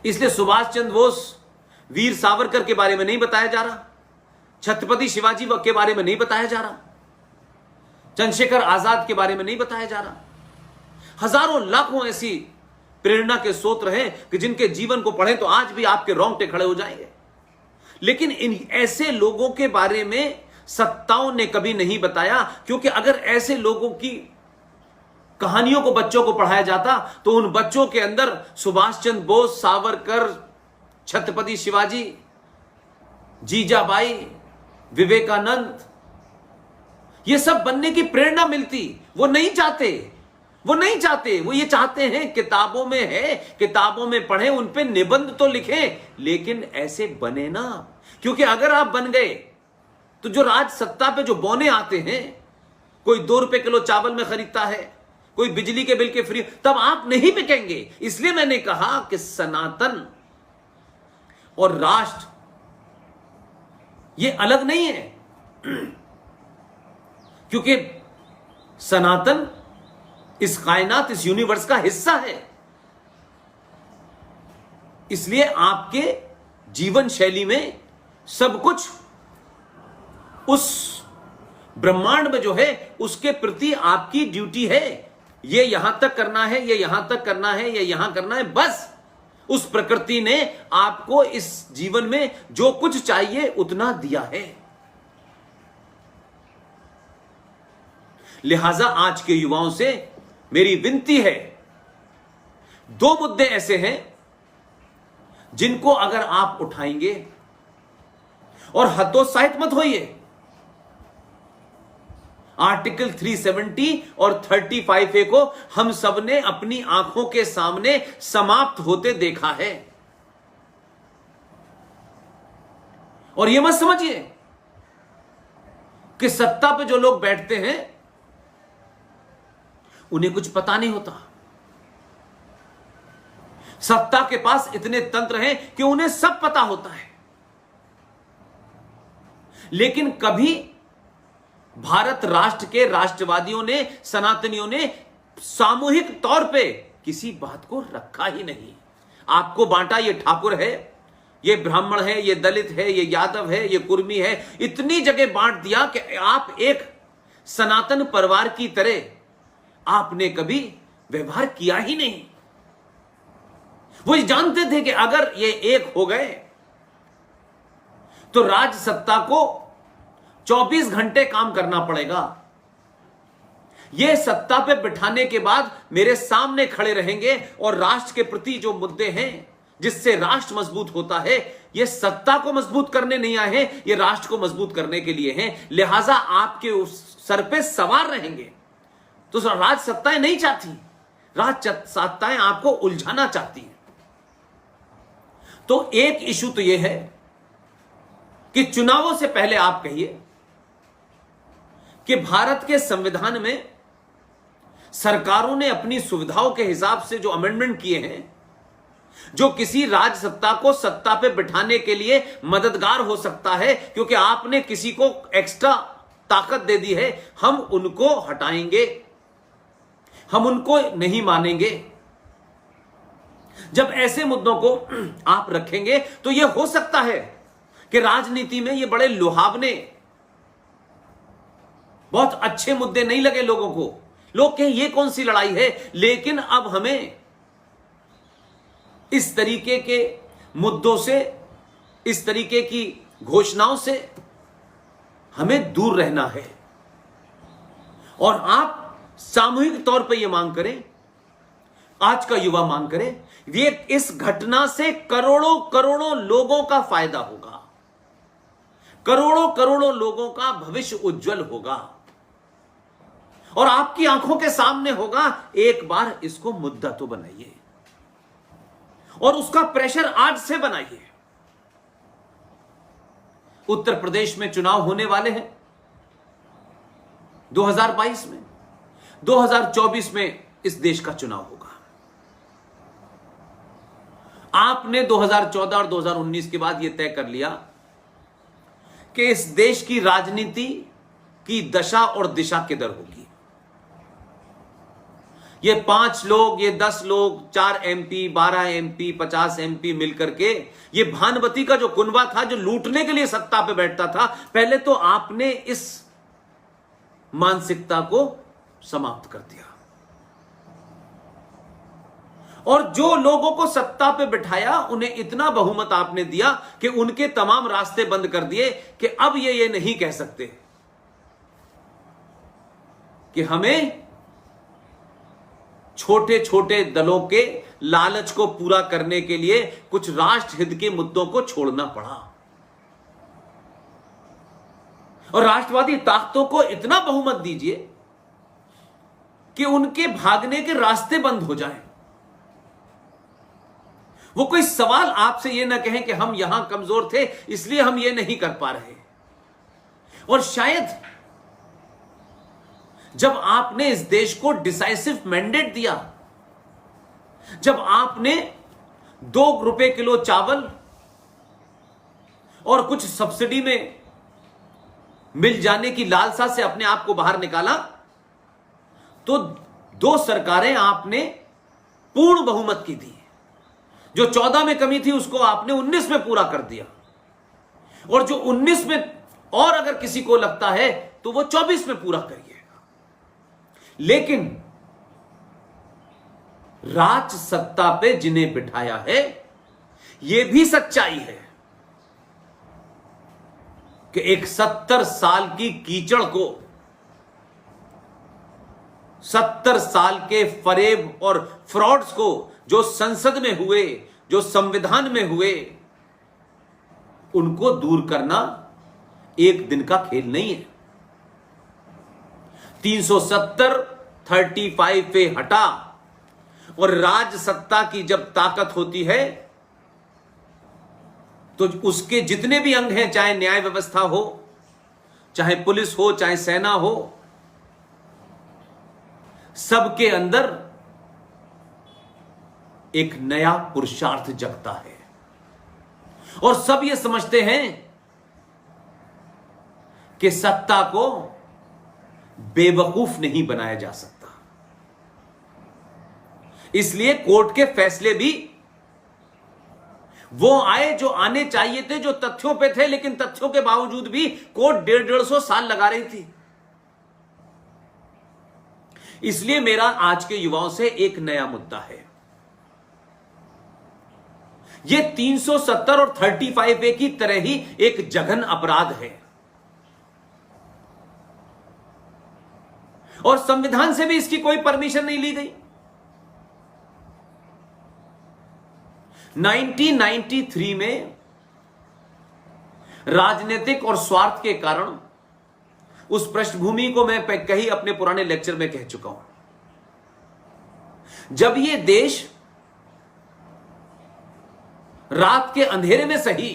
इसलिए सुभाष चंद्र बोस, वीर सावरकर के बारे में नहीं बताया जा रहा, छत्रपति शिवाजी के बारे में नहीं बताया जा रहा, चंद्रशेखर आजाद के बारे में नहीं बताया जा रहा। हजारों लाखों ऐसी प्रेरणा के स्रोत हैं कि जिनके जीवन को पढ़ें तो आज भी आपके रोंगटे खड़े हो जाएंगे। लेकिन इन ऐसे लोगों के बारे में सत्ताओं ने कभी नहीं बताया, क्योंकि अगर ऐसे लोगों की कहानियों को बच्चों को पढ़ाया जाता तो उन बच्चों के अंदर सुभाष चंद्र बोस, सावरकर, छत्रपति शिवाजी, जीजाबाई, विवेकानंद, ये सब बनने की प्रेरणा मिलती। वो नहीं चाहते, वो ये चाहते हैं किताबों में है, किताबों में पढ़ें, उन पे निबंध तो लिखें, लेकिन ऐसे बने ना। क्योंकि अगर आप बन गए तो जो राज सत्ता पे जो बौने आते हैं, कोई 2 रुपए किलो चावल में खरीदता है, कोई बिजली के बिल के फ्री, तब आप नहीं बिकेंगे। इसलिए मैंने कहा कि सनातन और राष्ट्र ये अलग नहीं है, क्योंकि सनातन इस कायनात, इस यूनिवर्स का हिस्सा है। इसलिए आपके जीवन शैली में सब कुछ उस ब्रह्मांड में जो है उसके प्रति आपकी ड्यूटी है। ये यहां तक करना है, ये यहां तक करना है, ये यहां करना है, बस उस प्रकृति ने आपको इस जीवन में जो कुछ चाहिए उतना दिया है। लिहाजा आज के युवाओं से मेरी विनती है, 2 मुद्दे ऐसे हैं जिनको अगर आप उठाएंगे, और हतोत्साहित मत होइए। आर्टिकल 370 और 35A को हम सबने अपनी आंखों के सामने समाप्त होते देखा है। और यह मत समझिए कि सत्ता पे जो लोग बैठते हैं उन्हें कुछ पता नहीं होता। सत्ता के पास इतने तंत्र हैं कि उन्हें सब पता होता है, लेकिन कभी भारत राष्ट्र के राष्ट्रवादियों ने, सनातनियों ने सामूहिक तौर पे किसी बात को रखा ही नहीं। आपको बांटा, ये ठाकुर है, ये ब्राह्मण है, ये दलित है, ये यादव है, ये कुर्मी है, इतनी जगह बांट दिया कि आप एक सनातन परिवार की तरह आपने कभी व्यवहार किया ही नहीं। वो जानते थे कि अगर ये एक हो गए तो राज सत्ता को 24 घंटे काम करना पड़ेगा। ये सत्ता पे बिठाने के बाद मेरे सामने खड़े रहेंगे और राष्ट्र के प्रति जो मुद्दे हैं जिससे राष्ट्र मजबूत होता है, ये सत्ता को मजबूत करने नहीं आए हैं, ये राष्ट्र को मजबूत करने के लिए हैं। लिहाजा आपके उस सर पे सवार रहेंगे। तो राज सत्ताएं नहीं चाहती, राज सत्ताएं आपको उलझाना चाहती हैं। तो एक इशू तो यह है कि चुनावों से पहले आप कहिए कि भारत के संविधान में सरकारों ने अपनी सुविधाओं के हिसाब से जो अमेंडमेंट किए हैं, जो किसी राज सत्ता को सत्ता पे बिठाने के लिए मददगार हो सकता है, क्योंकि आपने किसी को एक्स्ट्रा ताकत दे दी है, हम उनको हटाएंगे, हम उनको नहीं मानेंगे। जब ऐसे मुद्दों को आप रखेंगे तो यह हो सकता है कि राजनीति में ये बड़े लुभावने, बहुत अच्छे मुद्दे नहीं लगे लोगों को। लोग कहें ये कौन सी लड़ाई है, लेकिन अब हमें इस तरीके के मुद्दों से, इस तरीके की घोषणाओं से हमें दूर रहना है। और आप सामूहिक तौर पर यह मांग करें, आज का युवा मांग करे, ये इस घटना से करोड़ों करोड़ों लोगों का फायदा होगा, करोड़ों करोड़ों लोगों का भविष्य उज्जवल होगा और आपकी आंखों के सामने होगा। एक बार इसको मुद्दा तो बनाइए और उसका प्रेशर आज से बनाइए। उत्तर प्रदेश में चुनाव होने वाले हैं 2022 में, 2024 में इस देश का चुनाव होगा। आपने 2014 और 2019 के बाद यह तय कर लिया कि इस देश की राजनीति की दशा और दिशा किधर होगी। ये 5 लोग, ये 10 लोग, 4 MP, 12 MP, 50 MP मिलकर के ये भानुमती का जो कुनबा था, जो लूटने के लिए सत्ता पे बैठता था, पहले तो आपने इस मानसिकता को समाप्त कर दिया। और जो लोगों को सत्ता पे बिठाया उन्हें इतना बहुमत आपने दिया कि उनके तमाम रास्ते बंद कर दिए कि अब ये नहीं कह सकते कि हमें छोटे छोटे दलों के लालच को पूरा करने के लिए कुछ राष्ट्र हित के मुद्दों को छोड़ना पड़ा। और राष्ट्रवादी ताकतों को इतना बहुमत दीजिए कि उनके भागने के रास्ते बंद हो जाएं। वो कोई सवाल आपसे ये ना कहें कि हम यहां कमजोर थे इसलिए हम ये नहीं कर पा रहे। और शायद जब आपने इस देश को डिसाइसिव मैंडेट दिया, जब आपने 2 रुपए किलो चावल और कुछ सब्सिडी में मिल जाने की लालसा से अपने आप को बाहर निकाला, तो 2 सरकारें आपने पूर्ण बहुमत की दी। जो 14 में कमी थी उसको आपने 19 में पूरा कर दिया। और जो 19 में और अगर किसी को लगता है तो वो 24 में पूरा करिएगा। लेकिन राज सत्ता पे जिन्हें बिठाया है, यह भी सच्चाई है कि एक 70 साल की कीचड़ को, 70 साल के फरेब और फ्रॉड्स को जो संसद में हुए, जो संविधान में हुए, उनको दूर करना एक दिन का खेल नहीं है। 370 35 पे हटा। और राज सत्ता की जब ताकत होती है तो उसके जितने भी अंग हैं, चाहे न्याय व्यवस्था हो, चाहे पुलिस हो, चाहे सेना हो, सबके अंदर एक नया पुरुषार्थ जगता है। और सब ये समझते हैं कि सत्ता को बेवकूफ नहीं बनाया जा सकता। इसलिए कोर्ट के फैसले भी वो आए जो आने चाहिए थे, जो तथ्यों पे थे, लेकिन तथ्यों के बावजूद भी कोर्ट 150 साल लगा रही थी। इसलिए मेरा आज के युवाओं से एक नया मुद्दा है। ये 370 और 35A की तरह ही एक जघन अपराध है। और संविधान से भी इसकी कोई परमिशन नहीं ली गई। 1993 में राजनीतिक और स्वार्थ के कारण, उस पृष्ठभूमि को मैं कहीं अपने पुराने लेक्चर में कह चुका हूं, जब ये देश रात के अंधेरे में सही,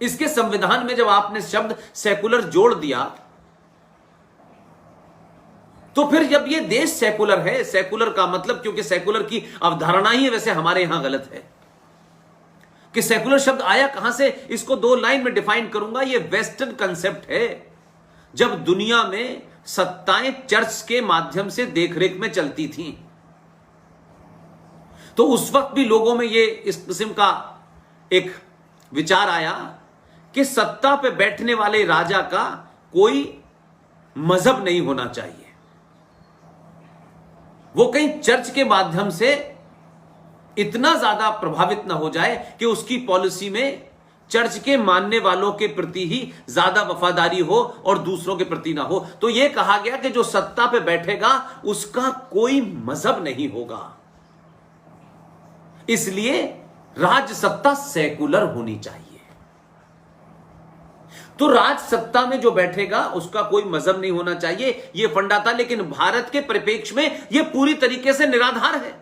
इसके संविधान में जब आपने शब्द सेकुलर जोड़ दिया, तो फिर जब ये देश सेकुलर है, सेकुलर का मतलब, क्योंकि सेकुलर की अवधारणा ही वैसे हमारे यहां गलत है कि सेकुलर शब्द आया कहां से, इसको 2 लाइन में डिफाइन करूंगा। ये वेस्टर्न कंसेप्ट है। जब दुनिया में सत्ताएं चर्च के माध्यम से देखरेख में चलती थीं, तो उस वक्त भी लोगों में ये इस किस्म का एक विचार आया कि सत्ता पे बैठने वाले राजा का कोई मजहब नहीं होना चाहिए, वो कहीं चर्च के माध्यम से इतना ज्यादा प्रभावित ना हो जाए कि उसकी पॉलिसी में चर्च के मानने वालों के प्रति ही ज्यादा वफादारी हो और दूसरों के प्रति ना हो। तो यह कहा गया कि जो सत्ता पे बैठेगा उसका कोई मजहब नहीं होगा, इसलिए राज सत्ता सेकुलर होनी चाहिए। तो राज सत्ता में जो बैठेगा उसका कोई मजहब नहीं होना चाहिए, यह फंडा था। लेकिन भारत के परिप्रेक्ष्य में यह पूरी तरीके से निराधार है।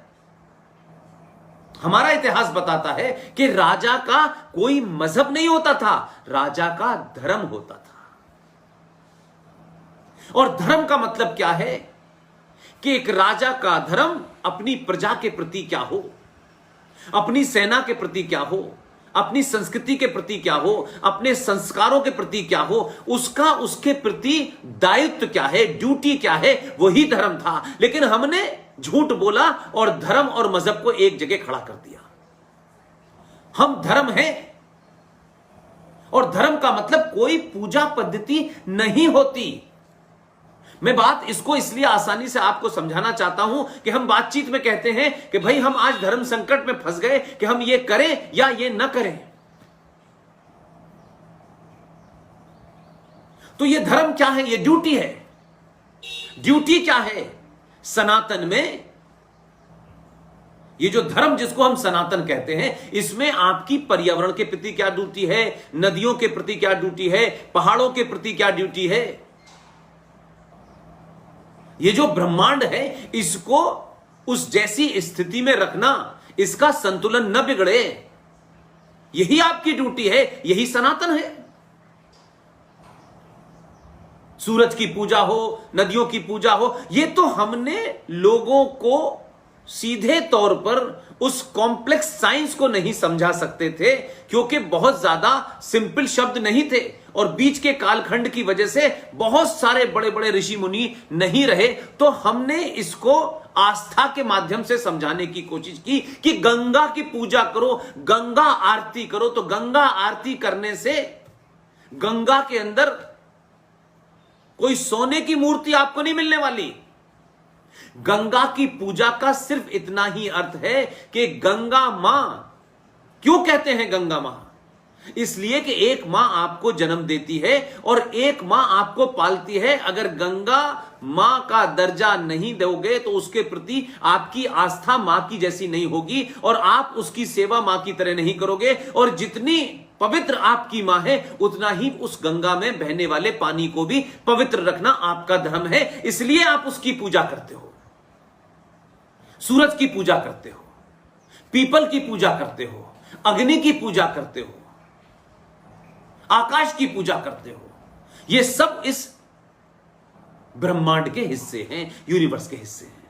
हमारा इतिहास बताता है कि राजा का कोई मजहब नहीं होता था, राजा का धर्म होता था। और धर्म का मतलब क्या है कि एक राजा का धर्म अपनी प्रजा के प्रति क्या हो, अपनी सेना के प्रति क्या हो, अपनी संस्कृति के प्रति क्या हो, अपने संस्कारों के प्रति क्या हो, उसका उसके प्रति दायित्व क्या है, ड्यूटी क्या है, वही धर्म था। लेकिन हमने झूठ बोला और धर्म और मजहब को एक जगह खड़ा कर दिया। हम धर्म हैं और धर्म का मतलब कोई पूजा पद्धति नहीं होती। मैं बात इसको इसलिए आसानी से आपको समझाना चाहता हूं कि हम बातचीत में कहते हैं कि भाई हम आज धर्म संकट में फंस गए कि हम ये करें या ये न करें। तो ये धर्म क्या है? ये ड्यूटी है। ड्यूटी क्या है? सनातन में ये जो धर्म जिसको हम सनातन कहते हैं, इसमें आपकी पर्यावरण के प्रति क्या ड्यूटी है, नदियों के प्रति क्या ड्यूटी है, पहाड़ों के प्रति क्या ड्यूटी है। ये जो ब्रह्मांड है इसको उस जैसी स्थिति में रखना, इसका संतुलन न बिगड़े, यही आपकी ड्यूटी है, यही सनातन है। सूरज की पूजा हो, नदियों की पूजा हो, ये तो हमने लोगों को सीधे तौर पर उस कॉम्प्लेक्स साइंस को नहीं समझा सकते थे, क्योंकि बहुत ज्यादा सिंपल शब्द नहीं थे और बीच के कालखंड की वजह से बहुत सारे बड़े बड़े ऋषि मुनि नहीं रहे। तो हमने इसको आस्था के माध्यम से समझाने की कोशिश की कि गंगा की पूजा करो, गंगा आरती करो। तो गंगा आरती करने से गंगा के अंदर कोई सोने की मूर्ति आपको नहीं मिलने वाली। गंगा की पूजा का सिर्फ इतना ही अर्थ है कि गंगा मां, क्यों कहते हैं गंगा मां? इसलिए कि एक मां आपको जन्म देती है और एक मां आपको पालती है। अगर गंगा मां का दर्जा नहीं दोगे तो उसके प्रति आपकी आस्था मां की जैसी नहीं होगी और आप उसकी सेवा मां की तरह नहीं करोगे। और जितनी पवित्र आपकी मां है, उतना ही उस गंगा में बहने वाले पानी को भी पवित्र रखना आपका धर्म है। इसलिए आप उसकी पूजा करते हो, सूरज की पूजा करते हो, पीपल की पूजा करते हो, अग्नि की पूजा करते हो, आकाश की पूजा करते हो। ये सब इस ब्रह्मांड के हिस्से हैं, यूनिवर्स के हिस्से हैं।